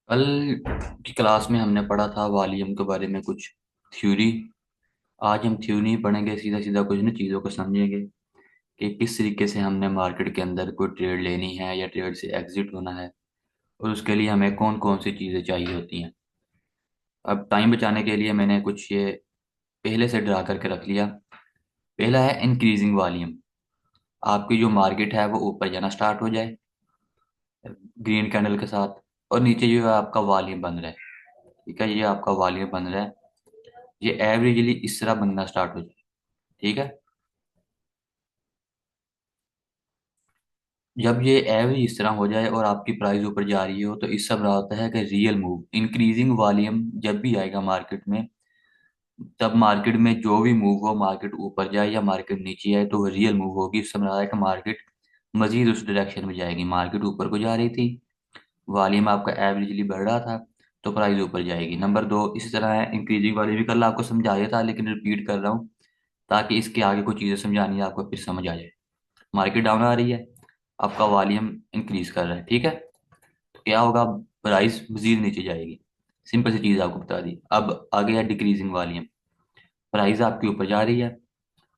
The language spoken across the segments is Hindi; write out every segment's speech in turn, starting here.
कल की क्लास में हमने पढ़ा था वॉल्यूम के बारे में कुछ थ्योरी। आज हम थ्योरी नहीं पढ़ेंगे, सीधा सीधा कुछ ना चीज़ों को समझेंगे कि किस तरीके से हमने मार्केट के अंदर कोई ट्रेड लेनी है या ट्रेड से एग्जिट होना है, और उसके लिए हमें कौन कौन सी चीज़ें चाहिए होती हैं। अब टाइम बचाने के लिए मैंने कुछ ये पहले से ड्रा करके रख लिया। पहला है इंक्रीजिंग वॉल्यूम। आपकी जो मार्केट है वो ऊपर जाना स्टार्ट हो जाए ग्रीन कैंडल के साथ, और नीचे जो है आपका वॉल्यूम बन रहा है। ठीक है, ये आपका वॉल्यूम बन रहा है। ये एवरेजली इस तरह बनना स्टार्ट हो जाए। ठीक है, जब ये एवरेज इस तरह हो जाए और आपकी प्राइस ऊपर जा रही हो तो इस सब रहा होता है कि रियल मूव। इंक्रीजिंग वॉल्यूम जब भी आएगा मार्केट में, तब मार्केट में जो भी मूव हो, मार्केट ऊपर जाए या मार्केट नीचे आए, तो वो रियल मूव होगी। इस समय रहा है कि मार्केट मजीद उस डायरेक्शन में जाएगी। मार्केट ऊपर को जा रही थी, वॉल्यूम आपका एवरेजली बढ़ रहा था, तो प्राइस ऊपर जाएगी। नंबर दो इसी तरह है इंक्रीजिंग वॉल्यूम। भी कल आपको समझाया था लेकिन रिपीट कर रहा हूँ ताकि इसके आगे कुछ चीज़ें समझानी है आपको, फिर समझ आ जाए। मार्केट डाउन आ रही है, आपका वॉल्यूम इंक्रीज कर रहा है। ठीक है, तो क्या होगा, प्राइस मजीद नीचे जाएगी। सिंपल सी चीज़ आपको बता दी। अब आ गया डिक्रीजिंग वॉल्यूम। प्राइस आपकी ऊपर जा रही है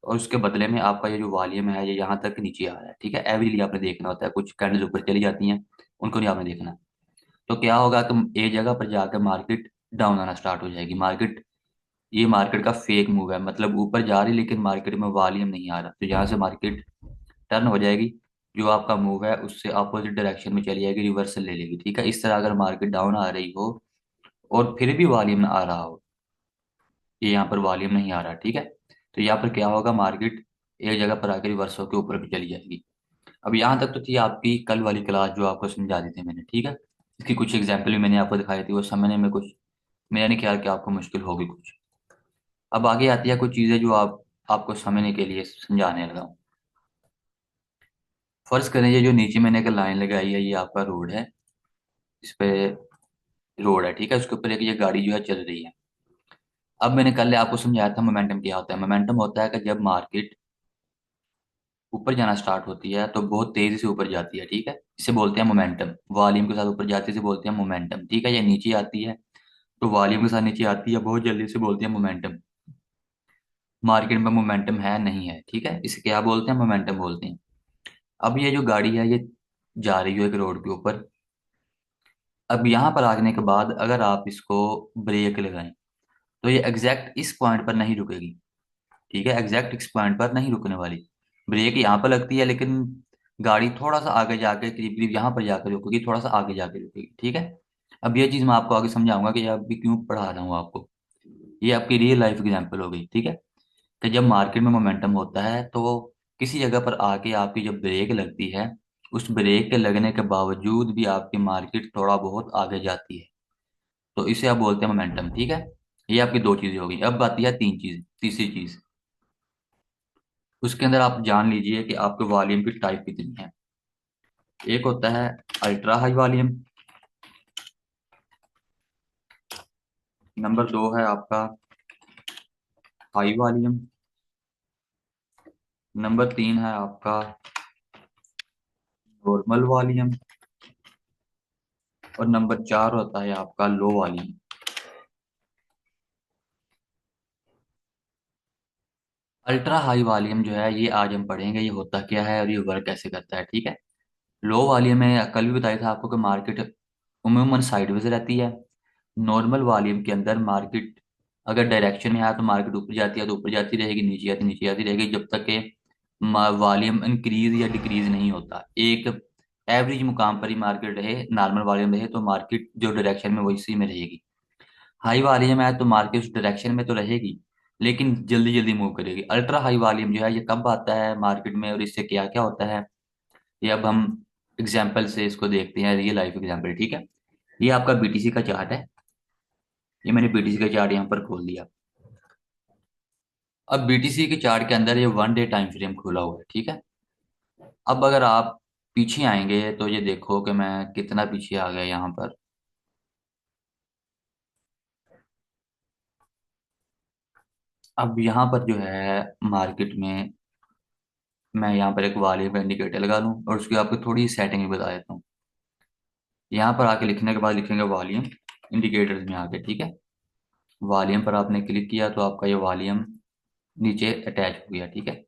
और उसके बदले में आपका ये जो वॉल्यूम है ये यहाँ तक नीचे आ रहा है। ठीक है, एवरेजली आपने देखना होता है। कुछ कैंडल्स ऊपर चली जाती हैं, उनको नहीं आपने देखना। तो क्या होगा कि एक जगह पर जाकर मार्केट डाउन आना स्टार्ट हो जाएगी। मार्केट, ये मार्केट का फेक मूव है, मतलब ऊपर जा रही लेकिन मार्केट में वॉल्यूम नहीं आ रहा, तो यहाँ से मार्केट टर्न हो जाएगी। जो आपका मूव है उससे अपोजिट डायरेक्शन में चली जाएगी, रिवर्सल ले लेगी। ठीक है, इस तरह अगर मार्केट डाउन आ रही हो और फिर भी वॉल्यूम आ रहा हो, ये यहाँ पर वॉल्यूम नहीं आ रहा, ठीक है, तो यहाँ पर क्या होगा, मार्केट एक जगह पर आकर रिवर्स होकर ऊपर भी चली जाएगी। अब यहाँ तक तो थी आपकी कल वाली क्लास जो आपको समझा दी थी मैंने। ठीक है, इसकी कुछ एग्जाम्पल भी मैंने आपको दिखाई थी, वो समझने में कुछ मेरा नहीं ख्याल कि आपको मुश्किल होगी कुछ। अब आगे आती है कुछ चीज़ें जो आपको समझने के लिए समझाने लगा हूँ। फर्ज करें ये जो नीचे मैंने एक लाइन लगाई है, ये आपका रोड है। इस पे रोड है, ठीक है, उसके ऊपर एक ये गाड़ी जो है चल रही है। अब मैंने कल आपको समझाया था मोमेंटम क्या होता है। मोमेंटम होता है कि जब मार्केट ऊपर जाना स्टार्ट होती है तो बहुत तेजी से ऊपर जाती है। ठीक है, इसे बोलते हैं मोमेंटम। वॉल्यूम के साथ ऊपर जाती है इसे बोलते हैं मोमेंटम। ठीक है, ये नीचे आती है तो वॉल्यूम के साथ नीचे आती है बहुत जल्दी से, बोलते हैं मोमेंटम। मार्केट में मोमेंटम है नहीं है, ठीक है, इसे क्या बोलते हैं, मोमेंटम बोलते हैं। अब ये जो गाड़ी है ये जा रही है एक रोड के ऊपर। अब यहाँ पर आने के बाद अगर आप इसको ब्रेक लगाएं तो ये एग्जैक्ट इस पॉइंट पर नहीं रुकेगी। ठीक है, एग्जैक्ट इस पॉइंट पर नहीं रुकने वाली। ब्रेक यहाँ पर लगती है लेकिन गाड़ी थोड़ा सा आगे जाके करीब करीब यहाँ पर जाकर रुकेगी, थोड़ा सा आगे जाके रुकेगी। ठीक है, अब ये चीज़ मैं आपको आगे समझाऊंगा कि ये अभी क्यों पढ़ा रहा हूँ आपको। ये आपकी रियल लाइफ एग्जाम्पल हो गई। ठीक है, कि जब मार्केट में मोमेंटम होता है तो किसी जगह पर आके आपकी जब ब्रेक लगती है, उस ब्रेक के लगने के बावजूद भी आपकी मार्केट थोड़ा बहुत आगे जाती है, तो इसे आप बोलते हैं मोमेंटम। ठीक है, ये आपकी दो चीजें हो गई। अब आती है तीन चीज, तीसरी चीज। उसके अंदर आप जान लीजिए कि आपके वॉल्यूम की टाइप कितनी है। एक होता है अल्ट्रा हाई वॉल्यूम। नंबर दो है आपका हाई वॉल्यूम। नंबर तीन है आपका नॉर्मल वॉल्यूम। और नंबर चार होता है आपका low volume. Ultra high volume जो है ये आज हम पढ़ेंगे, ये होता क्या है और ये वर्क कैसे करता है। ठीक है, लो वॉल्यूम में कल भी बताया था आपको कि मार्केट उमूमन साइडवेज रहती है। नॉर्मल वॉल्यूम के अंदर मार्केट अगर डायरेक्शन में है तो मार्केट ऊपर जाती है तो ऊपर जाती रहेगी, नीचे आती रहेगी, जब तक कि वॉल्यूम इंक्रीज या डिक्रीज नहीं होता। एक एवरेज मुकाम पर ही मार्केट रहे, नॉर्मल वॉल्यूम रहे, तो मार्केट जो डायरेक्शन में वो इसी में रहेगी। हाई वॉल्यूम है तो मार्केट उस डायरेक्शन में तो रहेगी लेकिन जल्दी जल्दी मूव करेगी। अल्ट्रा हाई वॉल्यूम जो है ये कब आता है मार्केट में और इससे क्या क्या होता है, ये अब हम एग्जाम्पल से इसको देखते हैं, रियल लाइफ एग्जाम्पल। ठीक है, ये आपका बीटीसी का चार्ट है। ये मैंने बीटीसी का चार्ट यहाँ पर खोल दिया। अब बीटीसी के चार्ट के अंदर ये वन डे टाइम फ्रेम खुला हुआ है। ठीक है, अब अगर आप पीछे आएंगे तो ये देखो कि मैं कितना पीछे आ गया यहाँ पर। अब यहाँ पर जो है मार्केट में मैं यहाँ पर एक वॉल्यूम का इंडिकेटर लगा लूँ और उसकी आपको थोड़ी सेटिंग भी बता देता हूँ। यहाँ पर आके लिखने के बाद लिखेंगे वॉल्यूम इंडिकेटर्स में आके, ठीक है। वॉल्यूम पर आपने क्लिक किया तो आपका ये वॉल्यूम नीचे अटैच हो गया, ठीक है।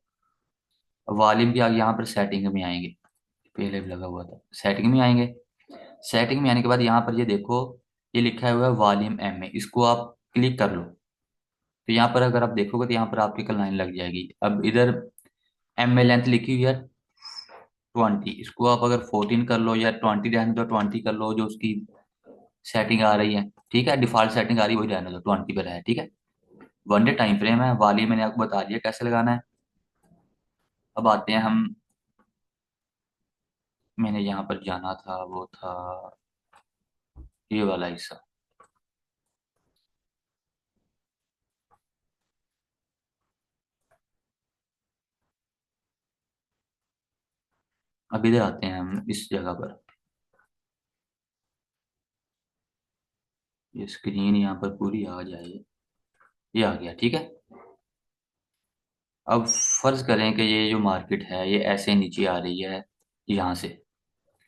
वॉल्यूम भी आगे यहाँ पर सेटिंग में आएंगे, पहले भी लगा हुआ था, सेटिंग में आएंगे। सेटिंग में आने के बाद यहाँ पर ये देखो, ये लिखा हुआ है वॉल्यूम एम में, इसको आप क्लिक कर लो। तो यहाँ पर अगर आप देखोगे तो यहाँ पर आपकी कल लाइन लग जाएगी। अब इधर एम में लेंथ लिखी हुई है 20, इसको आप अगर 14 कर लो या 20 रहने दो, 20 कर लो, जो उसकी सेटिंग आ रही है, ठीक है, डिफॉल्ट सेटिंग आ रही है वही रहने दो, 20 पे रहे, ठीक है। 1 डे टाइम फ्रेम है, वाली मैंने आपको बता दिया कैसे लगाना है। अब आते हैं हम, मैंने यहाँ पर जाना था, वो था ये वाला हिस्सा। अब इधर आते हैं हम इस जगह पर, ये स्क्रीन यहाँ पर पूरी आ जाए, ये आ गया, ठीक है। अब फर्ज करें कि ये जो मार्केट है ये ऐसे नीचे आ रही है यहाँ से,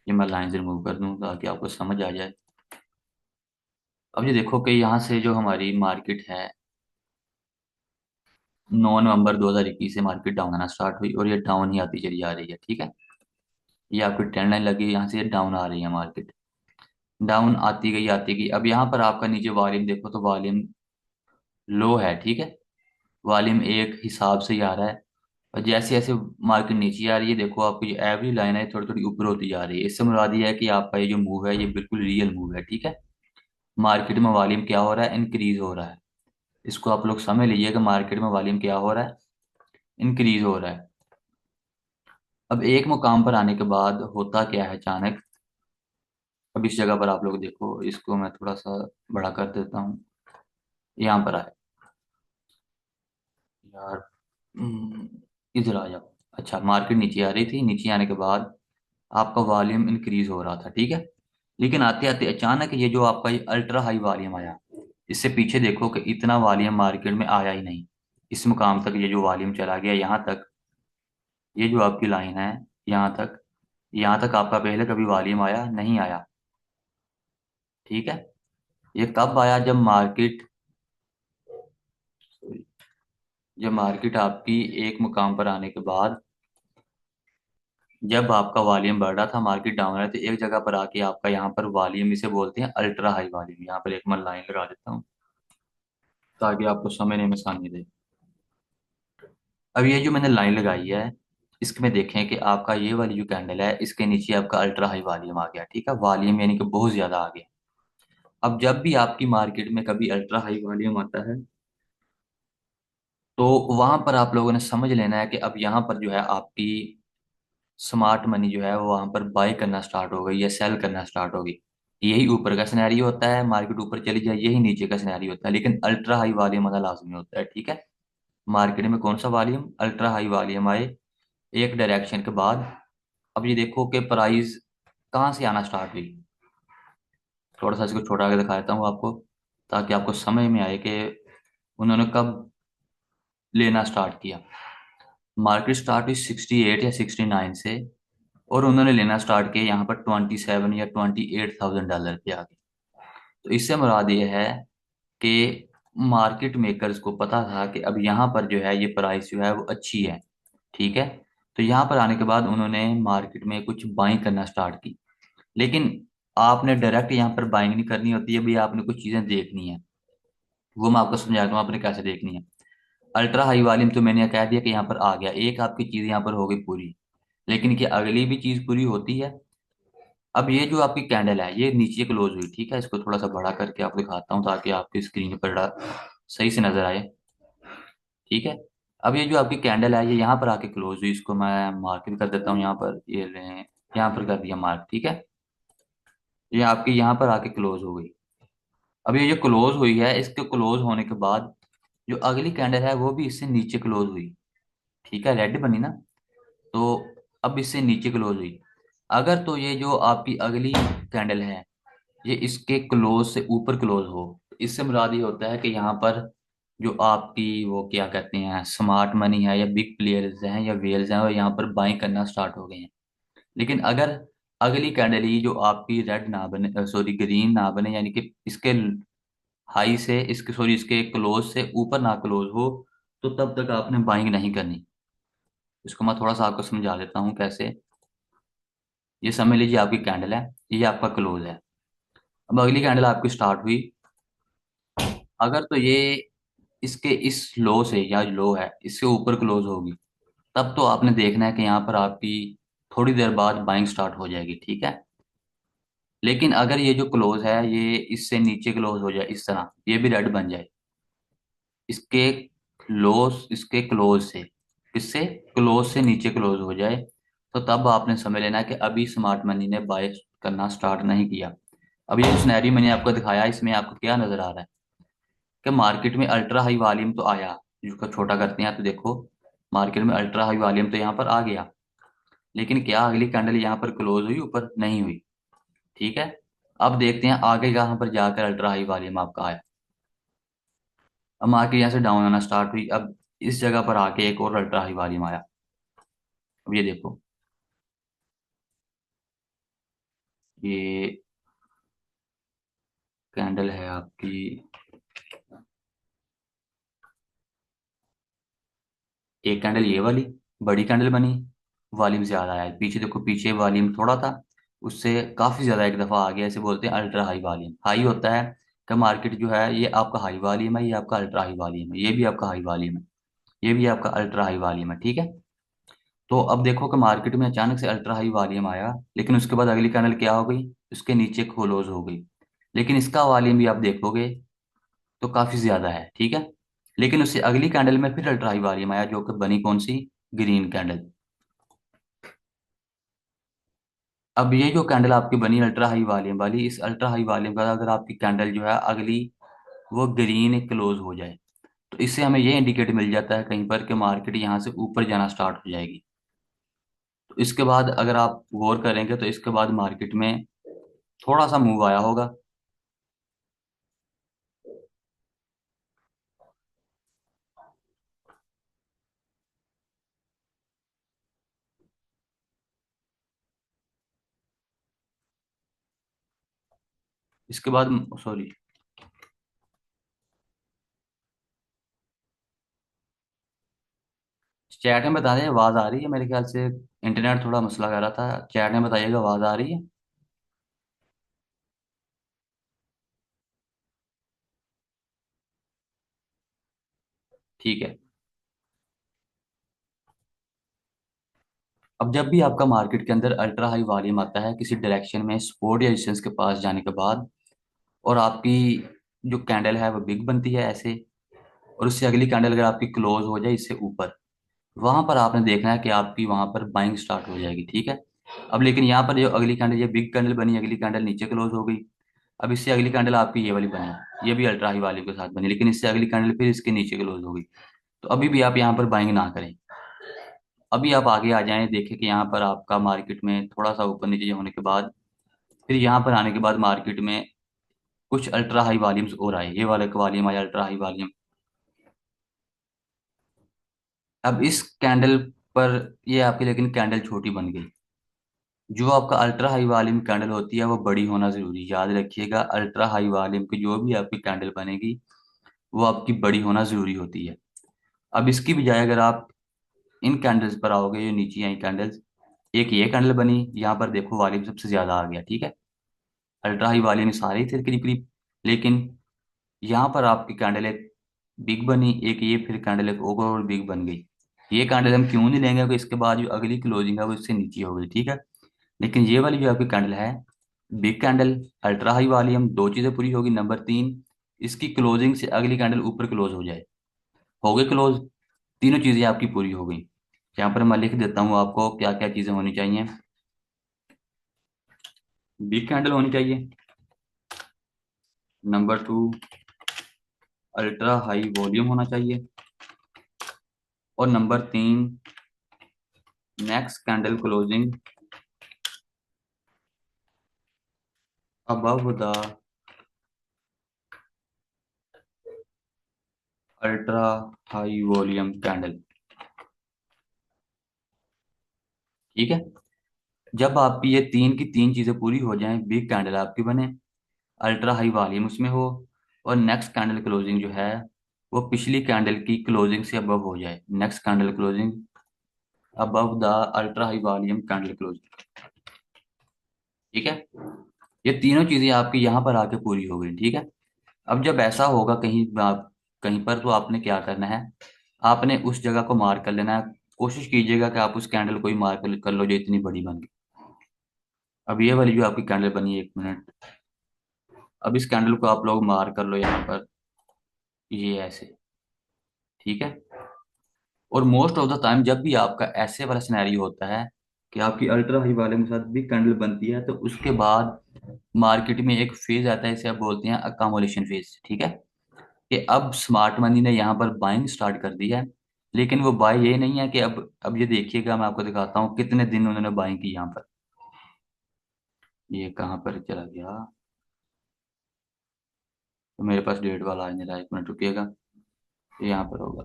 ये मैं लाइन से रिमूव कर दूँ ताकि आपको समझ आ जाए। अब ये देखो कि यहाँ से जो हमारी मार्केट है, 9 नवंबर 2021 से मार्केट डाउन आना स्टार्ट हुई और ये डाउन ही आती चली जा रही है, ठीक है। ये आपकी ट्रेंड लाइन लगी है, यहाँ से ये डाउन आ रही है मार्केट, डाउन आती गई। अब यहाँ पर आपका नीचे वॉल्यूम देखो तो वॉल्यूम लो है, ठीक है। वॉल्यूम एक हिसाब से ही आ रहा है, और जैसे जैसे मार्केट नीचे आ रही है देखो आपकी जो एवरेज लाइन है थोड़ी थोड़ी ऊपर होती जा रही है। इससे मुराद ये है कि आपका ये जो मूव है ये बिल्कुल रियल मूव है, ठीक है। मार्केट में वॉल्यूम क्या हो रहा है, इंक्रीज हो रहा है। इसको आप लोग समझ लीजिए कि मार्केट में वॉल्यूम क्या हो रहा है, इंक्रीज हो रहा है। अब एक मुकाम पर आने के बाद होता क्या है अचानक, अब इस जगह पर आप लोग देखो, इसको मैं थोड़ा सा बड़ा कर देता हूँ, यहाँ पर आए यार, हम्म, इधर आ जाओ। अच्छा, मार्केट नीचे आ रही थी, नीचे आने के बाद आपका वॉल्यूम इंक्रीज हो रहा था, ठीक है। लेकिन आते आते अचानक ये जो आपका ये अल्ट्रा हाई वॉल्यूम आया, इससे पीछे देखो कि इतना वॉल्यूम मार्केट में आया ही नहीं। इस मुकाम तक ये जो वॉल्यूम चला गया यहाँ तक, ये जो आपकी लाइन है यहाँ तक, यहाँ तक आपका पहले कभी वॉल्यूम आया नहीं आया, ठीक है। ये कब आया, जब मार्केट आपकी एक मुकाम पर आने के बाद, जब आपका वॉल्यूम बढ़ रहा था मार्केट डाउन रहा था, एक जगह पर आके आपका यहाँ पर वॉल्यूम इसे बोलते हैं अल्ट्रा हाई वॉल्यूम। यहाँ पर एक मैं लाइन लगा देता हूँ ताकि आपको समझने में आसानी दे। अब ये जो मैंने लाइन लगाई है, इसमें देखें कि आपका ये वाली जो कैंडल है इसके नीचे आपका अल्ट्रा हाई वॉल्यूम आ गया, ठीक है। वॉल्यूम यानी कि बहुत ज्यादा आ गया। अब जब भी आपकी मार्केट में कभी अल्ट्रा हाई वॉल्यूम आता है तो वहां पर आप लोगों ने समझ लेना है कि अब यहाँ पर जो है आपकी स्मार्ट मनी जो है वो वहां पर बाय करना स्टार्ट हो गई या सेल करना स्टार्ट हो गई। यही ऊपर का सिनेरियो होता है, मार्केट ऊपर चली जाए, यही नीचे का सिनेरियो होता है, लेकिन अल्ट्रा हाई वॉल्यूम आना लाजमी होता है, ठीक है। मार्केट में कौन सा वॉल्यूम, अल्ट्रा हाई वॉल्यूम आए एक डायरेक्शन के बाद। अब ये देखो कि प्राइस कहाँ से आना स्टार्ट हुई, थोड़ा सा इसको छोटा करके दिखा देता हूँ आपको ताकि आपको समझ में आए कि उन्होंने कब लेना स्टार्ट किया। मार्केट स्टार्ट हुई 68 या 69 से, और उन्होंने लेना स्टार्ट किया यहाँ पर 27 या $28,000 पे आके। तो इससे मुराद ये है कि मार्केट मेकर्स को पता था कि अब यहाँ पर जो है ये प्राइस जो है वो अच्छी है, ठीक है। तो यहाँ पर आने के बाद उन्होंने मार्केट में कुछ बाइंग करना स्टार्ट की। लेकिन आपने डायरेक्ट यहाँ पर बाइंग नहीं करनी होती है, भाई आपने कुछ चीज़ें देखनी है, वो मैं आपको समझाता हूँ आपने कैसे देखनी है। अल्ट्रा हाई वॉल्यूम तो मैंने कह दिया कि यहाँ पर आ गया, एक आपकी चीज़ यहाँ पर हो गई पूरी, लेकिन क्या अगली भी चीज़ पूरी होती है। अब ये जो आपकी कैंडल है ये नीचे क्लोज हुई, ठीक है। इसको थोड़ा सा बड़ा करके आपको दिखाता हूँ ताकि आपकी स्क्रीन पर सही से नजर आए, ठीक है। अब ये जो आपकी कैंडल है ये यहाँ पर आके क्लोज हुई, इसको मैं मार्किंग कर देता हूँ यहाँ पर, ये लें, यहाँ पर कर दिया मार्क, ठीक है। ये आपकी यहाँ पर आके क्लोज हो गई। अब ये जो क्लोज हुई है इसके क्लोज होने के बाद जो अगली कैंडल है वो भी इससे नीचे क्लोज हुई, ठीक है, रेड बनी ना। तो अब इससे नीचे क्लोज हुई, अगर तो ये जो आपकी अगली कैंडल है ये इसके क्लोज से ऊपर क्लोज हो, तो इससे मुराद ये होता है कि यहाँ पर जो आपकी वो क्या कहते हैं स्मार्ट मनी है या बिग प्लेयर्स हैं या वेल्स हैं वो यहाँ पर बाइंग करना स्टार्ट हो गए हैं। लेकिन अगर अगली कैंडल ही जो आपकी रेड ना बने, सॉरी ग्रीन ना बने, यानी कि इसके हाई से, इसके सॉरी इसके क्लोज से ऊपर ना क्लोज हो, तो तब तक आपने बाइंग नहीं करनी। इसको मैं थोड़ा सा आपको समझा देता हूँ कैसे। ये समझ लीजिए आपकी कैंडल है, ये आपका क्लोज है। अब अगली कैंडल आपकी स्टार्ट हुई, अगर तो ये इसके इस लो से, या लो है इससे ऊपर क्लोज होगी, तब तो आपने देखना है कि यहाँ पर आपकी थोड़ी देर बाद बाइंग स्टार्ट हो जाएगी, ठीक है। लेकिन अगर ये जो क्लोज है ये इससे नीचे क्लोज हो जाए, इस तरह ये भी रेड बन जाए, इसके इसके क्लोज से, किससे, क्लोज से नीचे क्लोज हो जाए, तो तब आपने समझ लेना है कि अभी स्मार्ट मनी ने बाय करना स्टार्ट नहीं किया। अब ये जो सिनेरियो मैंने आपको दिखाया, इसमें आपको क्या नजर आ रहा है कि मार्केट में अल्ट्रा हाई वॉल्यूम तो आया, जिसको छोटा करते हैं तो देखो, मार्केट में अल्ट्रा हाई वॉल्यूम तो यहाँ पर आ गया, लेकिन क्या अगली कैंडल यहाँ पर क्लोज हुई, ऊपर नहीं हुई, ठीक है। अब देखते हैं आगे कहाँ पर जाकर अल्ट्रा हाई वॉल्यूम आपका आया। अब मार्केट यहाँ से डाउन होना स्टार्ट हुई, अब इस जगह पर आके एक और अल्ट्रा हाई वॉल्यूम आया। अब ये देखो, ये कैंडल है आपकी, एक कैंडल ये वाली बड़ी कैंडल बनी, वॉल्यूम ज्यादा आया, पीछे देखो, पीछे वॉल्यूम थोड़ा था, उससे काफी ज्यादा एक दफा आ गया, इसे बोलते हैं अल्ट्रा हाई वॉल्यूम। हाई होता है कि मार्केट जो है ये आपका हाई वॉल्यूम है, ये आपका अल्ट्रा हाई वॉल्यूम है, ये भी आपका हाई वॉल्यूम है, ये भी आपका अल्ट्रा हाई वॉल्यूम है, ठीक है। तो अब देखो कि मार्केट में अचानक से अल्ट्रा हाई वॉल्यूम आया, लेकिन उसके बाद अगली कैंडल क्या हो गई, उसके नीचे क्लोज हो गई, लेकिन इसका वॉल्यूम भी आप देखोगे तो काफी ज्यादा है, ठीक है। लेकिन उससे अगली कैंडल में फिर अल्ट्रा हाई वॉल्यूम आया, जो कि बनी कौन सी, ग्रीन कैंडल। अब ये जो कैंडल आपकी बनी अल्ट्रा हाई वॉल्यूम वाली, इस अल्ट्रा हाई वॉल्यूम का अगर आपकी कैंडल जो है अगली वो ग्रीन क्लोज हो जाए, तो इससे हमें ये इंडिकेट मिल जाता है कहीं पर कि मार्केट यहाँ से ऊपर जाना स्टार्ट हो जाएगी। तो इसके बाद अगर आप गौर करेंगे तो इसके बाद मार्केट में थोड़ा सा मूव आया होगा। इसके बाद, सॉरी, चैट में बता दें, आवाज आ रही है मेरे ख्याल से, इंटरनेट थोड़ा मसला कर रहा था, चैट में बताइएगा आवाज आ रही है। ठीक है। अब जब भी आपका मार्केट के अंदर अल्ट्रा हाई वॉल्यूम आता है किसी डायरेक्शन में, सपोर्ट या रेजिस्टेंस के पास जाने के बाद, और आपकी जो कैंडल है वो बिग बनती है ऐसे, और उससे अगली कैंडल अगर आपकी क्लोज हो जाए इससे ऊपर, वहां पर आपने देखना है कि आपकी वहां पर बाइंग स्टार्ट हो जाएगी, ठीक है। अब लेकिन यहाँ पर जो अगली कैंडल, ये बिग कैंडल बनी, अगली कैंडल नीचे क्लोज हो गई। अब इससे अगली कैंडल आपकी ये वाली बनी, ये भी अल्ट्रा हाई वाली के साथ बनी, लेकिन इससे अगली कैंडल फिर इसके नीचे क्लोज हो गई, तो अभी भी आप यहाँ पर बाइंग ना करें। अभी आप आगे आ जाएं, देखें कि यहाँ पर आपका मार्केट में थोड़ा सा ऊपर नीचे होने के बाद, फिर यहाँ पर आने के बाद मार्केट में कुछ अल्ट्रा हाई वॉल्यूम्स और आए, ये वाला वॉल्यूम आया अल्ट्रा हाई वॉल्यूम। अब इस कैंडल पर ये आपकी लेकिन कैंडल छोटी बन गई। जो आपका अल्ट्रा हाई वॉल्यूम कैंडल होती है वो बड़ी होना जरूरी, याद रखिएगा, अल्ट्रा हाई वॉल्यूम की जो भी आपकी कैंडल बनेगी वो आपकी बड़ी होना जरूरी होती है। अब इसकी बजाय अगर आप इन कैंडल्स पर आओगे, जो नीचे आई कैंडल्स, एक ये कैंडल बनी, यहाँ पर देखो वॉल्यूम सबसे ज्यादा आ गया, ठीक है। अल्ट्रा हाई वॉल्यूम सारे ही थे करीब करीब, लेकिन यहाँ पर आपकी कैंडल एक बिग बनी, एक ये फिर कैंडल एक ओवरऑल बिग बन गई। ये कैंडल हम क्यों नहीं लेंगे, क्योंकि इसके बाद जो अगली क्लोजिंग है वो इससे नीचे हो गई, ठीक है। लेकिन ये वाली जो आपकी कैंडल है, big candle, ultra high volume, दो चीजें पूरी होगी। नंबर तीन, इसकी क्लोजिंग से अगली कैंडल ऊपर क्लोज हो गए क्लोज, तीनों चीजें आपकी पूरी हो गई। यहाँ पर मैं लिख देता हूँ आपको क्या क्या चीजें होनी चाहिए। बिग कैंडल होनी चाहिए, number two ultra high volume होना चाहिए, और नंबर तीन next candle closing above the ultra high volume candle, ठीक है। जब आपकी ये तीन की तीन चीजें पूरी हो जाएं, बिग कैंडल आपकी बने, अल्ट्रा हाई वॉल्यूम उसमें हो, और नेक्स्ट कैंडल क्लोजिंग जो है वो पिछली कैंडल की क्लोजिंग से अबव हो जाए, next candle closing above the ultra high volume candle closing. ठीक है, ये तीनों चीजें आपकी यहाँ पर आके पूरी हो गई। ठीक है, अब जब ऐसा होगा कहीं आप कहीं पर, तो आपने क्या करना है, आपने उस जगह को मार्क कर लेना है। कोशिश कीजिएगा कि आप उस कैंडल को ही मार्क कर लो जो इतनी बड़ी बन गई। अब ये वाली जो आपकी कैंडल बनी है, 1 मिनट, अब इस कैंडल को आप लोग मार्क कर लो यहाँ पर, ये ऐसे। ठीक है, और मोस्ट ऑफ द टाइम जब भी आपका ऐसे वाला सिनेरियो होता है कि आपकी अल्ट्रा हाई वाले के साथ भी कैंडल बनती है, तो उसके बाद मार्केट में एक फेज आता है, इसे आप बोलते हैं अकामोलेशन फेज। ठीक है, कि अब स्मार्ट मनी ने यहाँ पर बाइंग स्टार्ट कर दी है, लेकिन वो बाय ये नहीं है कि अब ये देखिएगा, मैं आपको दिखाता हूँ कितने दिन उन्होंने बाइंग की यहाँ पर। ये कहाँ पर चला गया, तो मेरे पास डेट वाला आ नहीं रहा, 1 मिनट रुकिएगा, ये यहाँ पर होगा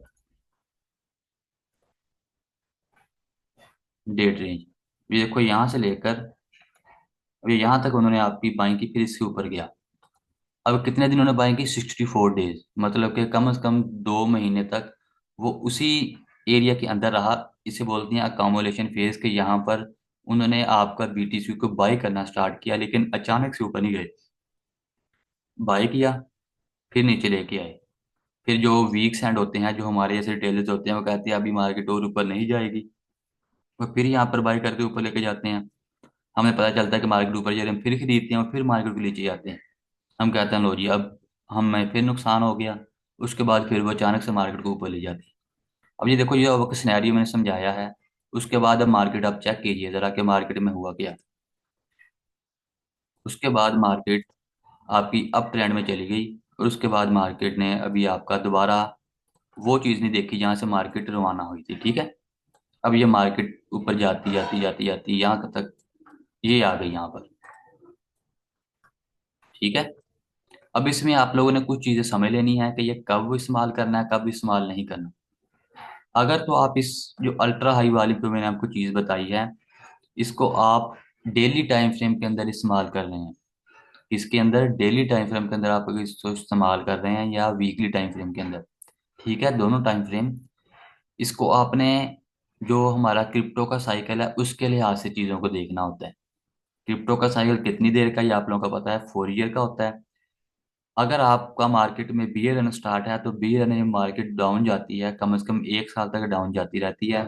डेट रेंज। ये देखो यहाँ से लेकर अब ये यहाँ तक उन्होंने आपकी बाइंग की, फिर इसके ऊपर गया। अब कितने दिन उन्होंने बाइंग की, 64 डेज, मतलब कि कम से कम 2 महीने तक वो उसी एरिया के अंदर रहा। इसे बोलते हैं अकामोलेशन फेज के। यहाँ पर उन्होंने आपका बीटीसी को बाय करना स्टार्ट किया, लेकिन अचानक से ऊपर नहीं गए, बाय किया, फिर नीचे लेके आए। फिर जो वीक सैंड होते हैं, जो हमारे जैसे टेलर्स होते हैं, वो कहते हैं अभी मार्केट और ऊपर नहीं जाएगी, वो फिर यहाँ पर बाय करके ऊपर लेके जाते हैं। हमें पता चलता है कि मार्केट ऊपर जा रही है, हम फिर खरीदते हैं और फिर मार्केट को नीचे जाते हैं। हम कहते हैं लो जी, अब हमें फिर नुकसान हो गया। उसके बाद फिर वो अचानक से मार्केट को ऊपर ले जाती है। अब ये देखो, ये अब सिनेरियो मैंने समझाया है। उसके बाद अब मार्केट आप चेक कीजिए जरा कि मार्केट में हुआ क्या। उसके बाद मार्केट आपकी अप ट्रेंड में चली गई, और उसके बाद मार्केट ने अभी आपका दोबारा वो चीज़ नहीं देखी जहाँ से मार्केट रवाना हुई थी। ठीक है, अब ये मार्केट ऊपर जाती जाती जाती जाती यहाँ तक ये आ गई यहाँ पर। ठीक है, अब इसमें आप लोगों ने कुछ चीज़ें समझ लेनी है कि ये कब इस्तेमाल करना है, कब इस्तेमाल नहीं करना। अगर तो आप इस जो अल्ट्रा हाई वाली पे मैंने आपको चीज़ बताई है, इसको आप डेली टाइम फ्रेम के अंदर इस्तेमाल कर रहे हैं, इसके अंदर डेली टाइम फ्रेम के अंदर आप अगर इसको इस्तेमाल कर रहे हैं या वीकली टाइम फ्रेम के अंदर, ठीक है, दोनों टाइम फ्रेम, इसको आपने जो हमारा क्रिप्टो का साइकिल है उसके लिहाज से चीज़ों को देखना होता है। क्रिप्टो का साइकिल कितनी देर का, ये आप लोगों का पता है, 4 ईयर का होता है। अगर आपका मार्केट में बी रन स्टार्ट है, तो बी रन में मार्केट डाउन जाती है, कम से कम 1 साल तक डाउन जाती रहती है।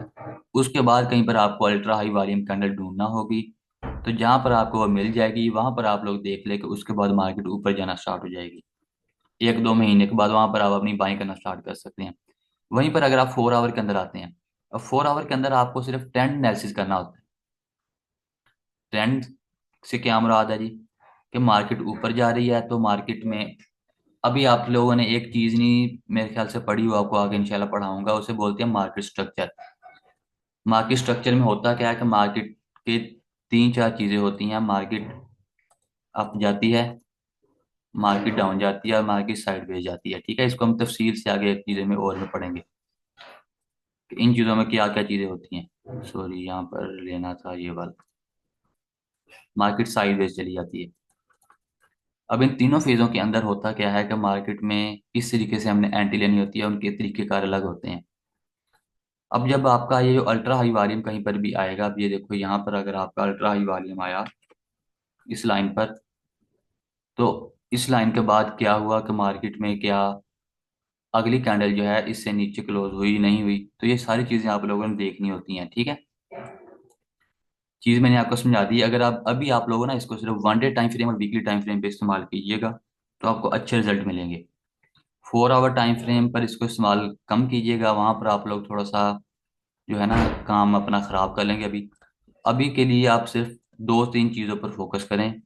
उसके बाद कहीं पर आपको अल्ट्रा हाई वॉल्यूम कैंडल ढूंढना होगी, तो जहां पर आपको वो मिल जाएगी, वहां पर आप लोग देख ले कि उसके बाद मार्केट ऊपर जाना स्टार्ट हो जाएगी। 1-2 महीने के बाद वहां पर आप अपनी बाइंग करना स्टार्ट कर सकते हैं। वहीं पर अगर आप 4 आवर के अंदर आते हैं, अब 4 आवर के अंदर आपको सिर्फ ट्रेंड एनालिसिस करना होता है। ट्रेंड से क्या मुराद है जी, कि मार्केट ऊपर जा रही है तो मार्केट में, अभी आप लोगों ने एक चीज नहीं मेरे ख्याल से पढ़ी हो, आपको आगे इंशाल्लाह पढ़ाऊंगा, उसे बोलते हैं मार्केट स्ट्रक्चर। मार्केट स्ट्रक्चर में होता क्या है कि मार्केट के 3-4 चीजें होती हैं। मार्केट अप जाती है, मार्केट डाउन जाती है, और मार्केट साइडवेज जाती है। ठीक है, इसको हम तफसील से आगे चीजें में और में पढ़ेंगे कि इन चीजों में क्या क्या चीजें होती हैं। सॉरी, यहाँ पर लेना था ये वाला, मार्केट साइडवेज चली जाती है। अब इन तीनों फेजों के अंदर होता क्या है कि मार्केट में किस तरीके से हमने एंट्री लेनी होती है, उनके तरीकेकार अलग होते हैं। अब जब आपका ये जो अल्ट्रा हाई वॉल्यूम कहीं पर भी आएगा, अब ये देखो यहाँ पर अगर आपका अल्ट्रा हाई वॉल्यूम आया इस लाइन पर, तो इस लाइन के बाद क्या हुआ कि मार्केट में क्या अगली कैंडल जो है इससे नीचे क्लोज हुई नहीं हुई, तो ये सारी चीजें आप लोगों ने देखनी होती हैं। ठीक है, चीज मैंने आपको समझा दी। अगर आप अभी आप लोगों ना इसको सिर्फ 1 डे टाइम फ्रेम और वीकली टाइम फ्रेम पे इस्तेमाल कीजिएगा, तो आपको अच्छे रिजल्ट मिलेंगे। 4 आवर टाइम फ्रेम पर इसको इस्तेमाल कम कीजिएगा, वहां पर आप लोग थोड़ा सा जो है ना काम अपना खराब कर लेंगे। अभी अभी के लिए आप सिर्फ 2-3 चीजों पर फोकस करें।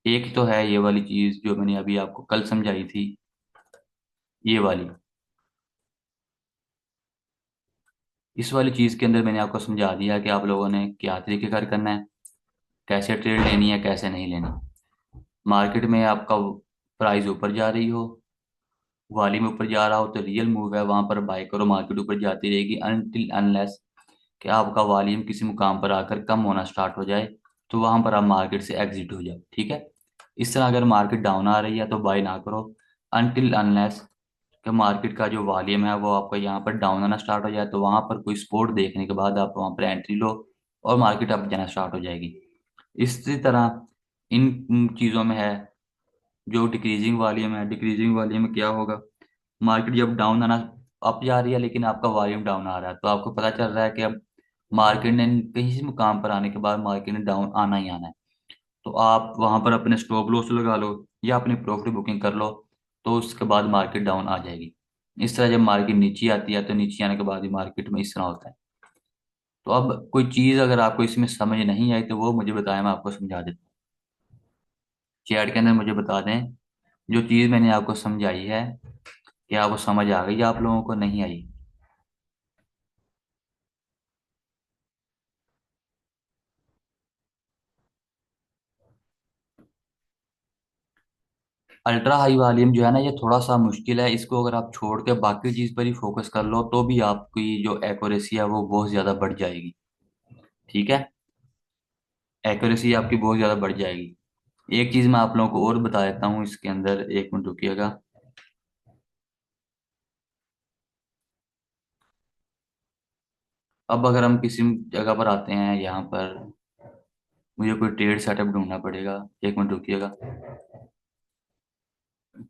एक तो है ये वाली चीज जो मैंने अभी आपको कल समझाई थी, ये वाली, इस वाली चीज के अंदर मैंने आपको समझा दिया कि आप लोगों ने क्या तरीके कार करना है, कैसे ट्रेड लेनी है, कैसे नहीं लेनी। मार्केट में आपका प्राइस ऊपर जा रही हो, वॉल्यूम ऊपर जा रहा हो, तो रियल मूव है, वहां पर बाय करो, मार्केट ऊपर जाती रहेगी अनटिल अनलेस कि आपका वॉल्यूम किसी मुकाम पर आकर कम होना स्टार्ट हो जाए, तो वहां पर आप मार्केट से एग्जिट हो जाओ। ठीक है। इस तरह अगर मार्केट डाउन आ रही है तो बाय ना करो, अनटिल अनलेस कि मार्केट का जो वॉल्यूम है वो आपका यहाँ पर डाउन आना स्टार्ट हो जाए, तो वहां पर कोई सपोर्ट देखने के बाद आप वहां पर एंट्री लो और मार्केट अप जाना स्टार्ट हो जाएगी। इसी तरह इन चीज़ों में है, जो डिक्रीजिंग वॉल्यूम है, डिक्रीजिंग वॉल्यूम में क्या होगा, मार्केट जब डाउन आना, अप जा रही है लेकिन आपका वॉल्यूम डाउन आ रहा है, तो आपको पता चल रहा है कि अब मार्केट ने कहीं से मुकाम पर आने के बाद मार्केट ने डाउन आना ही आना है, तो आप वहां पर अपने स्टॉप लॉस लगा लो या अपनी प्रॉफिट बुकिंग कर लो, तो उसके बाद मार्केट डाउन आ जाएगी। इस तरह जब मार्केट नीचे आती है तो नीचे आने के बाद ही मार्केट में इस तरह होता है। तो अब कोई चीज़ अगर आपको इसमें समझ नहीं आई तो वो मुझे बताएं, मैं आपको समझा देता हूँ। चैट के अंदर मुझे बता दें जो चीज़ मैंने आपको समझाई है, क्या वो समझ आ गई या आप लोगों को नहीं आई। अल्ट्रा हाई वॉल्यूम जो है ना, ये थोड़ा सा मुश्किल है, इसको अगर आप छोड़ के बाकी चीज़ पर ही फोकस कर लो तो भी आपकी जो एक्यूरेसी है वो बहुत ज़्यादा बढ़ जाएगी। ठीक है। एक्यूरेसी आपकी बहुत ज़्यादा बढ़ जाएगी। एक चीज़ मैं आप लोगों को और बता देता हूँ इसके अंदर, एक मिनट रुकिएगा। अब अगर हम किसी जगह पर आते हैं, यहाँ पर मुझे कोई ट्रेड सेटअप ढूंढना पड़ेगा, एक मिनट रुकिएगा।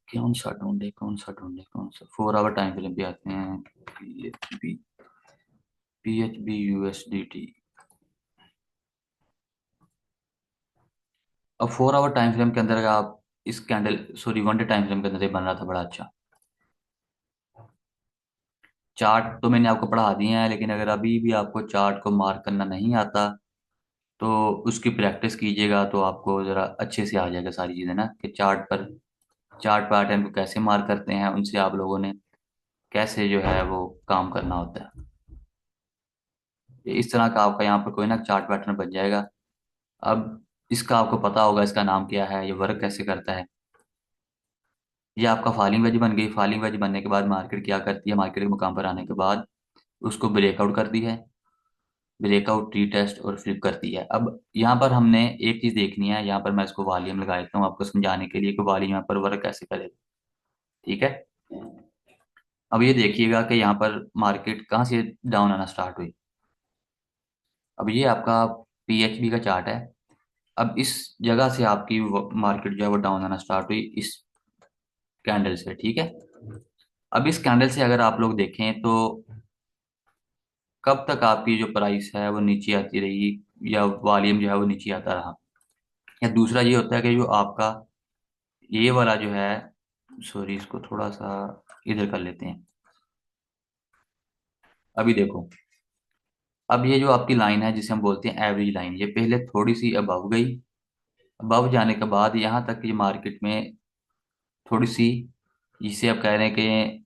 कौन सा 4 आवर टाइम फ्रेम पे आते हैं, PHB USDT। अब 4 आवर टाइम फ्रेम के अंदर अगर आप इस candle, sorry 1 day time frame के अंदर ये बन रहा था बड़ा अच्छा चार्ट, तो मैंने आपको पढ़ा दिए हैं, लेकिन अगर अभी भी आपको चार्ट को मार्क करना नहीं आता तो उसकी प्रैक्टिस कीजिएगा, तो आपको ज़रा अच्छे से आ जाएगा सारी चीज़ें ना, कि चार्ट पैटर्न को कैसे मार्क करते हैं, उनसे आप लोगों ने कैसे जो है वो काम करना होता है। इस तरह का आपका यहाँ पर कोई ना चार्ट पैटर्न बन जाएगा। अब इसका आपको पता होगा इसका नाम क्या है, ये वर्क कैसे करता है। ये आपका फॉलिंग वेज बन गई। फॉलिंग वेज बनने के बाद मार्केट क्या करती है, मार्केट के मुकाम पर आने के बाद उसको ब्रेकआउट करती है, ब्रेकआउट टी टेस्ट और फ्लिप करती है। अब यहाँ पर हमने एक चीज देखनी है, यहाँ पर मैं इसको वॉल्यूम लगा देता हूँ आपको समझाने के लिए कि वॉल्यूम यहाँ पर वर्क कैसे करेगा। ठीक है। अब ये देखिएगा कि यहाँ पर मार्केट कहाँ से डाउन आना स्टार्ट हुई। अब ये आपका PHB का चार्ट है। अब इस जगह से आपकी मार्केट जो है वो डाउन आना स्टार्ट हुई, इस कैंडल से। ठीक है। अब इस कैंडल से अगर आप लोग देखें तो कब तक आपकी जो प्राइस है वो नीचे आती रही, या वॉल्यूम जो है वो नीचे आता रहा। या दूसरा ये होता है कि जो आपका ये वाला जो है, सॉरी इसको थोड़ा सा इधर कर लेते हैं। अभी देखो, अब ये जो आपकी लाइन है जिसे हम बोलते हैं एवरेज लाइन, ये पहले थोड़ी सी अबव गई, अबव जाने के बाद यहाँ तक ये मार्केट में थोड़ी सी, जिसे आप कह रहे हैं कि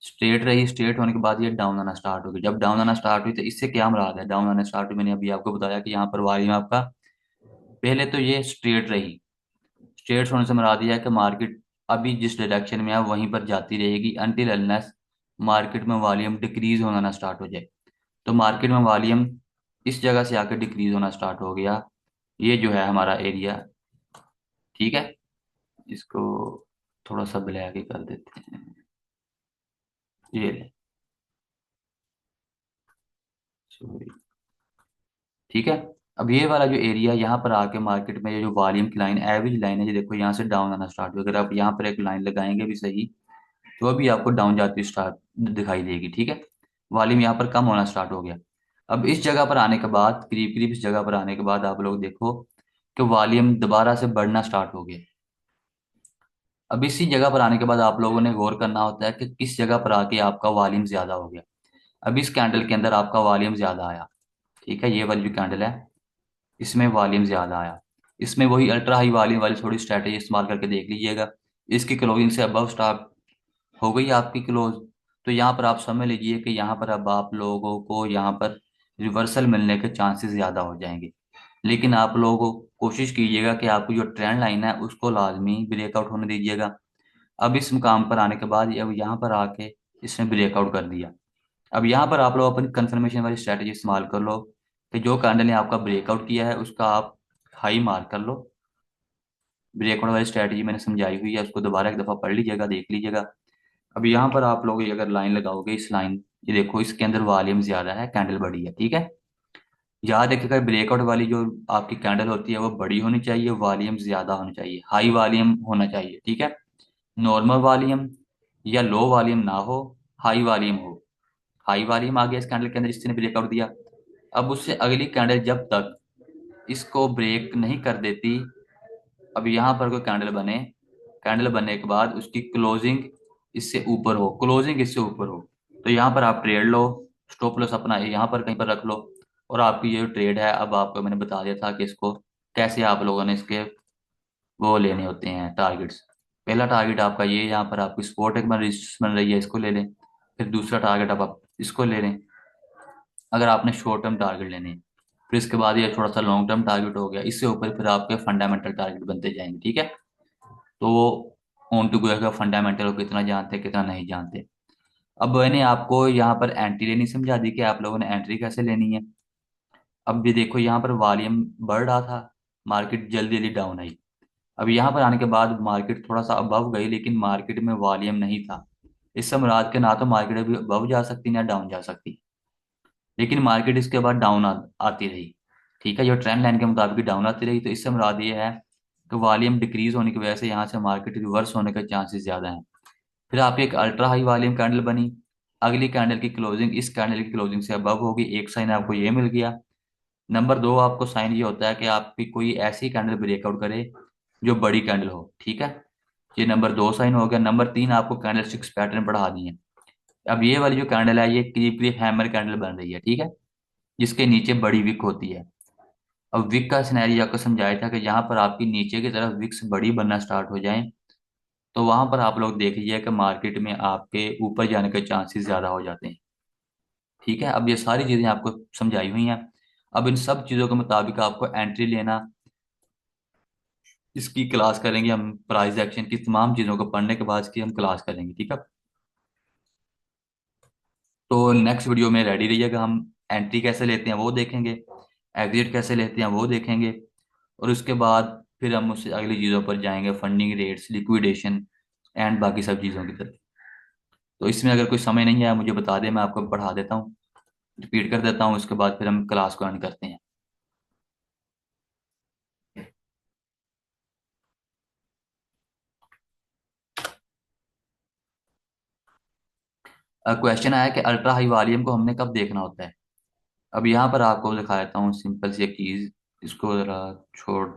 स्ट्रेट रही, स्ट्रेट होने के बाद ये डाउन आना स्टार्ट हो गई। जब डाउन आना स्टार्ट हुई तो इससे क्या मुराद है, डाउन आना स्टार्ट हुई मैंने अभी आपको बताया कि यहाँ पर वॉल्यूम आपका पहले तो ये स्ट्रेट रही, स्ट्रेट होने से मुराद ये है कि मार्केट अभी जिस डायरेक्शन में है वहीं पर जाती रहेगी अनटिल अनलेस मार्केट में वॉल्यूम डिक्रीज होना ना स्टार्ट हो जाए। तो मार्केट में वॉल्यूम इस जगह से आकर डिक्रीज होना स्टार्ट हो गया, ये जो है हमारा एरिया। ठीक है। इसको थोड़ा सा ब्लैक ही कर देते हैं, ये ले, सॉरी। ठीक है। अब ये वाला जो एरिया यहाँ पर आके मार्केट में ये जो वॉल्यूम की लाइन, एवरेज लाइन है, ये देखो यहाँ से डाउन आना स्टार्ट हुआ। अगर आप यहाँ पर एक लाइन लगाएंगे भी सही, तो अभी आपको डाउन जाती स्टार्ट दिखाई देगी। ठीक है। वॉल्यूम यहाँ पर कम होना स्टार्ट हो गया। अब इस जगह पर आने के बाद, करीब करीब इस जगह पर आने के बाद आप लोग देखो कि वॉल्यूम दोबारा से बढ़ना स्टार्ट हो गया। अब इसी जगह पर आने के बाद आप लोगों ने गौर करना होता है कि किस जगह पर आके आपका वॉल्यूम ज्यादा हो गया। अब इस कैंडल के अंदर आपका वॉल्यूम ज्यादा आया। ठीक है। ये वाली जो कैंडल है इसमें वॉल्यूम ज्यादा आया। इसमें वही अल्ट्रा हाई वॉल्यूम वाली थोड़ी स्ट्रैटेजी इस्तेमाल करके देख लीजिएगा। इसकी क्लोजिंग से अबव स्टॉप हो गई आपकी क्लोज, तो यहाँ पर आप समझ लीजिए कि यहाँ पर अब आप लोगों को यहाँ पर रिवर्सल मिलने के चांसेस ज़्यादा हो जाएंगे। लेकिन आप लोगों को कोशिश कीजिएगा कि आपकी जो ट्रेंड लाइन है उसको लाजमी ब्रेकआउट होने दीजिएगा। अब इस मुकाम पर आने के बाद अब यहाँ पर आके इसने ब्रेकआउट कर दिया। अब यहाँ पर आप लोग अपनी कंफर्मेशन वाली स्ट्रैटेजी इस्तेमाल कर लो कि जो कैंडल ने आपका ब्रेकआउट किया है उसका आप हाई मार्क कर लो। ब्रेकआउट वाली स्ट्रैटेजी मैंने समझाई हुई है, उसको दोबारा एक दफ़ा पढ़ लीजिएगा, देख लीजिएगा। अब यहाँ पर आप लोग अगर लाइन लगाओगे, इस लाइन, ये देखो इसके अंदर वॉल्यूम ज्यादा है, कैंडल बड़ी है, ठीक है। याद रखिएगा ब्रेकआउट वाली जो आपकी कैंडल होती है वो बड़ी होनी चाहिए, वॉल्यूम ज्यादा होनी चाहिए, हाई वॉल्यूम होना चाहिए, ठीक है। नॉर्मल वॉल्यूम या लो वॉल्यूम ना हो, हाई वॉल्यूम हो। हाई वॉल्यूम आ गया इस कैंडल के अंदर जिसने ब्रेकआउट दिया। अब उससे अगली कैंडल जब तक इसको ब्रेक नहीं कर देती, अब यहाँ पर कोई कैंडल बने, कैंडल बनने के बाद उसकी क्लोजिंग इससे ऊपर हो, क्लोजिंग इससे ऊपर हो, तो यहाँ पर आप ट्रेड लो। स्टॉप लॉस अपना यहाँ पर कहीं पर रख लो। और आपकी ये जो ट्रेड है, अब आपको मैंने बता दिया था कि इसको कैसे आप लोगों ने इसके वो लेने होते हैं टारगेट्स। पहला टारगेट आपका ये, यहाँ पर आपकी सपोर्ट एक बार रेजिस्टेंस बन रही है, इसको ले लें। फिर दूसरा टारगेट आप इसको ले लें, अगर आपने शॉर्ट टर्म टारगेट लेने हैं। फिर इसके बाद ये थोड़ा सा लॉन्ग टर्म टारगेट हो गया, इससे ऊपर फिर आपके फंडामेंटल टारगेट बनते जाएंगे, ठीक है। तो वो ऑन टू गोएगा, फंडामेंटल को कितना जानते हैं कितना नहीं जानते। अब मैंने आपको यहाँ पर एंट्री लेनी समझा दी कि आप लोगों ने एंट्री कैसे लेनी है। अब भी देखो यहाँ पर वॉल्यूम बढ़ रहा था, मार्केट जल्दी जल्दी डाउन आई। अब यहाँ पर आने के बाद मार्केट थोड़ा सा अबव गई, लेकिन मार्केट में वॉल्यूम नहीं था। इससे मुराद के ना तो मार्केट अभी अबव जा सकती ना डाउन जा सकती, लेकिन मार्केट इसके बाद डाउन आती रही, ठीक है। जो ट्रेंड लाइन के मुताबिक डाउन आती रही, तो इससे मुराद ये है कि वॉल्यूम डिक्रीज होने की वजह से यहाँ से मार्केट रिवर्स होने के चांसेस ज्यादा हैं। फिर आपकी एक अल्ट्रा हाई वॉल्यूम कैंडल बनी, अगली कैंडल की क्लोजिंग इस कैंडल की क्लोजिंग से अबव होगी, एक साइन आपको ये मिल गया। नंबर दो आपको साइन ये होता है कि आपकी कोई ऐसी कैंडल ब्रेकआउट करे जो बड़ी कैंडल हो, ठीक है। ये नंबर दो साइन हो गया। नंबर तीन आपको कैंडल स्टिक्स पैटर्न बढ़ा दिए। अब ये वाली जो कैंडल है ये क्रीप क्रीप हैमर कैंडल बन रही है, ठीक है, जिसके नीचे बड़ी विक होती है। अब विक का सिनेरियो आपको समझाया था कि यहाँ पर आपकी नीचे की तरफ विक्स बड़ी बनना स्टार्ट हो जाएं, तो वहां पर आप लोग देख लीजिए कि मार्केट में आपके ऊपर जाने के चांसेस ज्यादा हो जाते हैं, ठीक है। अब ये सारी चीजें आपको समझाई हुई हैं। अब इन सब चीजों के मुताबिक आपको एंट्री लेना, इसकी क्लास करेंगे हम, प्राइस एक्शन की तमाम चीजों को पढ़ने के बाद इसकी हम क्लास करेंगे, ठीक है। तो नेक्स्ट वीडियो में रेडी रहिएगा, हम एंट्री कैसे लेते हैं वो देखेंगे, एग्जिट कैसे लेते हैं वो देखेंगे, और उसके बाद फिर हम उससे अगली चीज़ों पर जाएंगे, फंडिंग रेट्स, लिक्विडेशन एंड बाकी सब चीज़ों की तरफ। तो इसमें अगर कोई समय नहीं आया मुझे बता दें, मैं आपको पढ़ा देता हूँ, रिपीट कर देता हूँ, उसके बाद फिर हम क्लास को रन करते हैं। क्वेश्चन आया कि अल्ट्रा हाई वॉल्यूम को हमने कब देखना होता है। अब यहाँ पर आपको दिखा देता हूँ सिंपल सी एक चीज़, इसको ज़रा छोड़।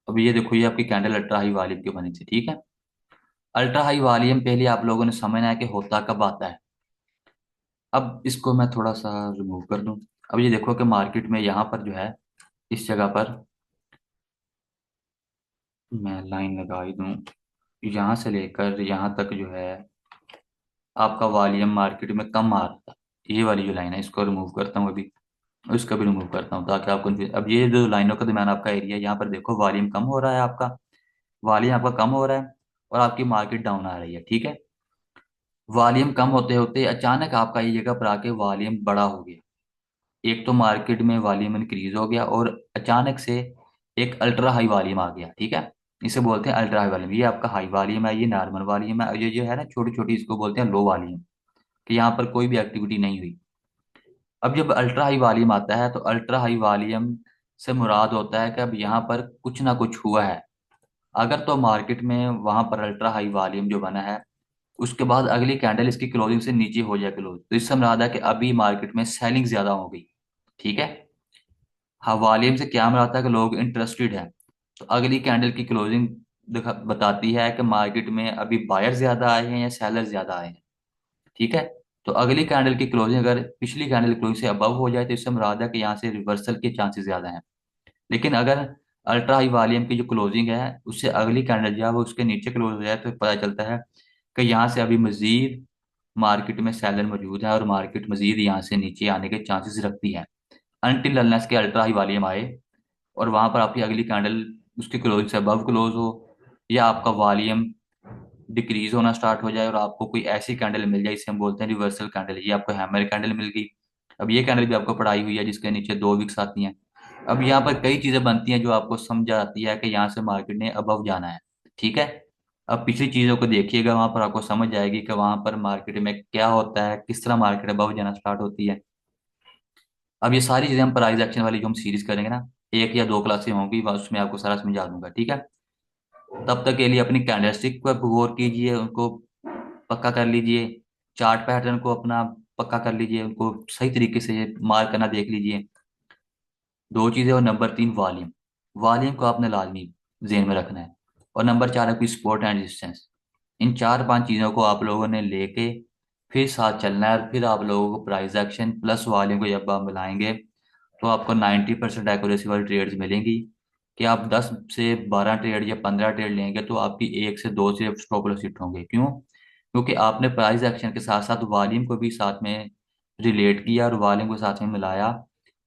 अब ये देखो ये आपकी कैंडल अल्ट्रा हाई वॉल्यूम की बनी थी, ठीक है। अल्ट्रा हाई वॉल्यूम पहले आप लोगों ने समझना है कि होता कब आता है। अब इसको मैं थोड़ा सा रिमूव कर दूं। अब ये देखो कि मार्केट में यहाँ पर जो है, इस जगह पर मैं लाइन लगा ही दूं, यहाँ से लेकर यहाँ तक जो है आपका वॉल्यूम मार्केट में कम आ रहा था। ये वाली जो लाइन है इसको रिमूव करता हूँ अभी, इसका भी रिमूव करता हूँ ताकि आप कंफ्यूज। अब ये जो लाइनों का दरम्यान आपका एरिया है, यहाँ पर देखो वॉल्यूम कम हो रहा है, आपका वॉल्यूम आपका कम हो रहा है और आपकी मार्केट डाउन आ रही है, ठीक है। वॉल्यूम कम होते होते अचानक आपका ये जगह पर आके वॉल्यूम बड़ा हो गया। एक तो मार्केट में वॉल्यूम इंक्रीज हो गया और अचानक से एक अल्ट्रा हाई वॉल्यूम आ गया, ठीक है। इसे बोलते हैं अल्ट्रा हाई वॉल्यूम। ये आपका हाई वॉल्यूम है, ये नॉर्मल वॉल्यूम है, और ये जो है ना छोटी छोटी, इसको बोलते हैं लो वॉल्यूम, कि यहाँ पर कोई भी एक्टिविटी नहीं हुई। अब जब अल्ट्रा हाई वॉल्यूम आता है तो अल्ट्रा हाई वॉल्यूम से मुराद होता है कि अब यहाँ पर कुछ ना कुछ हुआ है। अगर तो मार्केट में वहां पर अल्ट्रा हाई वॉल्यूम जो बना है उसके बाद अगली कैंडल इसकी क्लोजिंग से नीचे हो जाए क्लोज, तो इससे मुराद है कि अभी मार्केट में सेलिंग ज्यादा हो गई, ठीक है। हाँ, वॉल्यूम से क्या मुराद है कि लोग इंटरेस्टेड हैं। तो अगली कैंडल की क्लोजिंग बताती है कि मार्केट में अभी बायर ज्यादा आए हैं या सेलर ज्यादा आए हैं, ठीक है। तो अगली कैंडल की क्लोजिंग अगर पिछली कैंडल क्लोजिंग से अबव हो जाए तो इससे मुराद है कि यहाँ से रिवर्सल के चांसेस ज्यादा हैं। लेकिन अगर अल्ट्रा हाई वॉल्यूम की जो क्लोजिंग है उससे अगली कैंडल जो है वो उसके नीचे क्लोज हो जाए, तो पता चलता है कि यहाँ से अभी मजीद मार्केट में सेलर मौजूद है और मार्केट मजीद यहाँ से नीचे आने के चांसेस रखती है, अनटिल अनलेस के अल्ट्रा हाई वॉल्यूम आए और वहां पर आपकी अगली कैंडल उसकी क्लोज से अबव क्लोज हो, या आपका वॉल्यूम डिक्रीज होना स्टार्ट हो जाए और आपको कोई ऐसी कैंडल मिल जाए, इसे हम बोलते हैं रिवर्सल कैंडल। ये आपको हैमर कैंडल मिल गई। अब ये कैंडल भी आपको पढ़ाई हुई है, जिसके नीचे 2 विक्स आती हैं। अब यहाँ पर कई चीजें बनती हैं जो आपको समझ आती है कि यहाँ से मार्केट ने अबव जाना है। ठीक है। अब पिछली चीजों को देखिएगा, वहां पर आपको समझ आएगी कि वहां पर मार्केट में क्या होता है, किस तरह मार्केट अबव जाना स्टार्ट होती है। अब ये सारी चीजें हम प्राइस एक्शन वाली जो हम सीरीज करेंगे ना, 1 या 2 क्लासें होंगी, बस उसमें आपको सारा समझा दूंगा। ठीक है। तब तक के लिए अपनी कैंडलस्टिक पर गौर कीजिए, उनको पक्का कर लीजिए। चार्ट पैटर्न को अपना पक्का कर लीजिए, उनको सही तरीके से मार्क करना देख लीजिए। 2 चीजें। और नंबर 3, वॉल्यूम। वॉल्यूम को आपने लाजमी जेन में रखना है। और नंबर 4 है कोई सपोर्ट एंड रेजिस्टेंस। इन 4-5 चीजों को आप लोगों ने लेके फिर साथ चलना है, और फिर आप लोगों को प्राइस एक्शन प्लस वॉल्यूम को जब आप मिलाएंगे तो आपको 90% एक्यूरेसी वाली ट्रेड्स मिलेंगी। कि आप 10 से 12 ट्रेड या 15 ट्रेड लेंगे तो आपकी 1 से 2 से स्टॉप लॉस हिट होंगे। क्यों? क्योंकि आपने प्राइस एक्शन के साथ साथ वॉल्यूम को भी साथ में रिलेट किया और वॉल्यूम को साथ में मिलाया।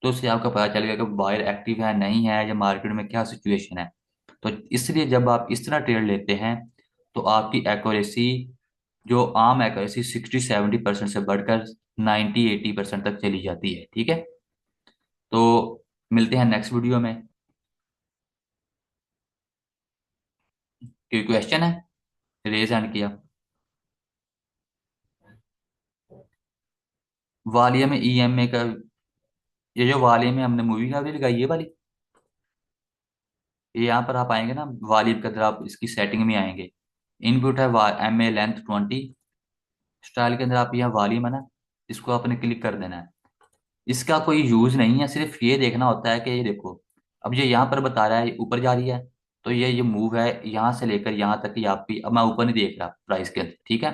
तो उससे आपको पता चलेगा कि बायर एक्टिव है नहीं है, या मार्केट में क्या सिचुएशन है। तो इसलिए जब आप इस तरह ट्रेड लेते हैं तो आपकी एक्यूरेसी, जो आम एक्यूरेसी 60-70% से बढ़कर 90-80% तक चली जाती है। ठीक है। तो मिलते हैं नेक्स्ट वीडियो में। कोई क्वेश्चन है? रेज हैंड किया। वालिया में ईएमए का, ये जो वालिया में हमने मूवी का भी लगाई है वाली, ये यहाँ पर आप आएंगे ना वालिब के अंदर, आप इसकी सेटिंग में आएंगे। इनपुट है MA लेंथ 20। स्टाइल के अंदर आप यहाँ वॉल्यूम है ना, इसको आपने क्लिक कर देना है। इसका कोई यूज नहीं है, सिर्फ ये देखना होता है कि ये देखो, अब ये यहाँ पर बता रहा है ये ऊपर जा रही है, तो ये मूव है यहाँ से लेकर यहाँ तक की आपकी। अब मैं ऊपर नहीं देख रहा प्राइस के अंदर। ठीक है।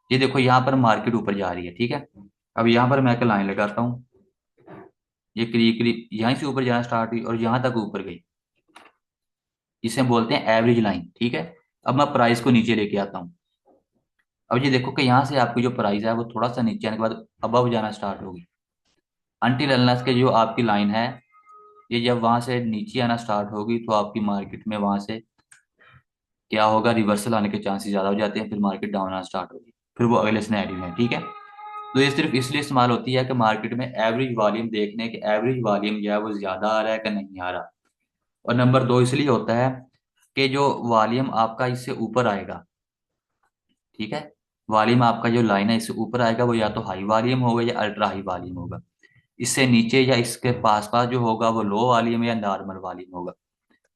ये देखो यहाँ पर मार्केट ऊपर जा रही है। ठीक है। अब यहाँ पर मैं एक लाइन लगाता हूँ, ये करीब करीब यहीं से ऊपर जाना स्टार्ट हुई और यहाँ तक ऊपर गई। इसे हम बोलते हैं एवरेज लाइन। ठीक है। अब मैं प्राइस को नीचे लेके आता हूँ। अब ये देखो कि यहाँ से आपकी जो प्राइस है वो थोड़ा सा नीचे आने के बाद अबव जाना स्टार्ट होगी। अनटिल अनलेस के जो आपकी लाइन है, ये जब वहां से नीचे आना स्टार्ट होगी तो आपकी मार्केट में वहां से क्या होगा, रिवर्सल आने के चांसेस ज्यादा हो जाते हैं, फिर मार्केट डाउन आना स्टार्ट होगी। फिर वो अगले सिनेरियो में है। ठीक है। तो ये सिर्फ इसलिए इस्तेमाल होती है कि मार्केट में एवरेज वॉल्यूम देखने के, एवरेज वॉल्यूम जो है वो ज्यादा आ रहा है कि नहीं आ रहा। और नंबर 2 इसलिए होता है कि जो वॉल्यूम आपका इससे ऊपर आएगा। ठीक है। वॉल्यूम आपका जो लाइन है इससे ऊपर आएगा, वो या तो हाई वॉल्यूम होगा या अल्ट्रा हाई वॉल्यूम होगा। इससे नीचे या इसके पास पास जो होगा वो लो वॉल्यूम या नॉर्मल वॉल्यूम होगा।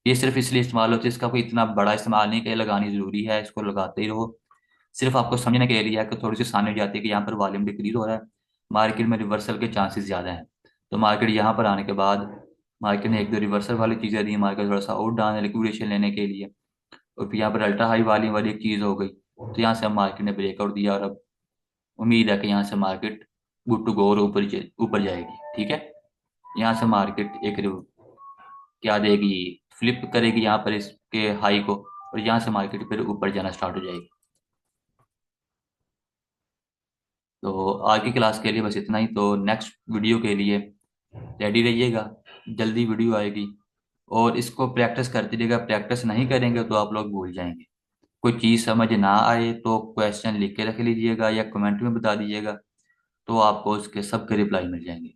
ये सिर्फ इसलिए इस्तेमाल होती है, इसका कोई इतना बड़ा इस्तेमाल नहीं कि लगानी जरूरी है, इसको लगाते ही रहो। सिर्फ आपको समझने के लिए है कि थोड़ी सी सामने हो जाती है कि यहाँ पर वॉल्यूम डिक्रीज हो रहा है, मार्केट में रिवर्सल के चांसेस ज़्यादा हैं। तो मार्केट यहाँ पर आने के बाद मार्केट ने 1-2 रिवर्सल वाली चीज़ें दी, मार्केट थोड़ा सा आउट डाउन लिक्विडेशन लेने के लिए। और फिर यहाँ पर अल्ट्रा हाई वॉल्यूम वाली एक चीज़ हो गई, तो यहाँ से हम मार्केट ने ब्रेकआउट दिया और अब उम्मीद है कि यहाँ से मार्केट गुड टू गो और ऊपर जाएगी। ठीक है। यहाँ से मार्केट एक क्या देगी, फ्लिप करेगी यहाँ पर इसके हाई को, और यहाँ से मार्केट फिर ऊपर जाना स्टार्ट हो जाएगी। तो आज की क्लास के लिए बस इतना ही। तो नेक्स्ट वीडियो के लिए रेडी रहिएगा, जल्दी वीडियो आएगी। और इसको प्रैक्टिस करते रहिएगा, प्रैक्टिस नहीं करेंगे तो आप लोग भूल जाएंगे। कोई चीज़ समझ ना आए तो क्वेश्चन लिख के रख लीजिएगा या कमेंट में बता दीजिएगा, तो आपको उसके सबके रिप्लाई मिल जाएंगे।